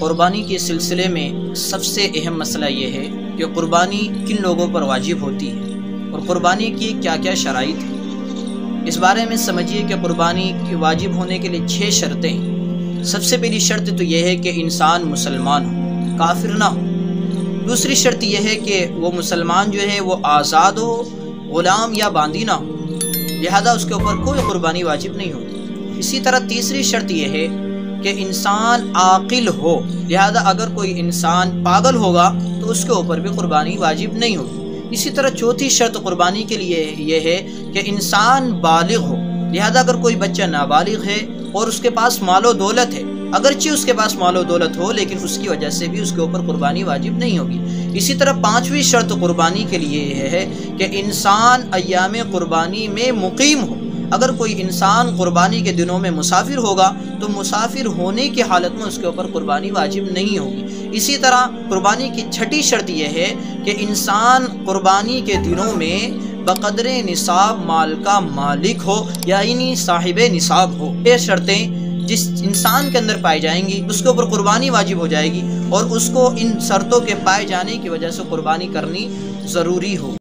قربانی کے سلسلے میں سب سے اہم مسئلہ یہ ہے کہ قربانی کن لوگوں پر واجب ہوتی ہے اور قربانی کی کیا کیا شرائط ہیں۔ اس بارے میں سمجھیے کہ قربانی کے واجب ہونے کے لیے 6 شرطیں ہیں۔ سب سے پہلی شرط تو یہ ہے کہ انسان مسلمان ہو، کافر نہ ہو۔ دوسری شرط یہ ہے کہ وہ مسلمان جو ہے وہ آزاد ہو، غلام یا باندی نہ ہو، لہذا اس کے اوپر کوئی قربانی واجب نہیں ہوتی۔ اسی طرح تیسری شرط یہ ہے کہ انسان عاقل ہو، لہذا اگر کوئی انسان پاگل ہوگا تو اس کے اوپر بھی قربانی واجب نہیں ہوگی۔ اسی طرح چوتھی شرط قربانی کے لیے یہ ہے کہ انسان بالغ ہو، لہذا اگر کوئی بچہ نابالغ ہے اور اس کے پاس مال و دولت ہے، اگرچہ اس کے پاس مال و دولت ہو لیکن اس کی وجہ سے بھی اس کے اوپر قربانی واجب نہیں ہوگی۔ اسی طرح 5ویں شرط قربانی کے لیے یہ ہے کہ انسان ایام قربانی میں مقیم ہو۔ اگر کوئی انسان قربانی کے دنوں میں مسافر ہوگا تو مسافر ہونے کی حالت میں اس کے اوپر قربانی واجب نہیں ہوگی۔ اسی طرح قربانی کی 6ٹھی شرط یہ ہے کہ انسان قربانی کے دنوں میں بقدر نصاب مال کا مالک ہو، یعنی صاحب نصاب ہو۔ یہ شرطیں جس انسان کے اندر پائی جائیں گی اس کے اوپر قربانی واجب ہو جائے گی اور اس کو ان شرطوں کے پائے جانے کی وجہ سے قربانی کرنی ضروری ہو۔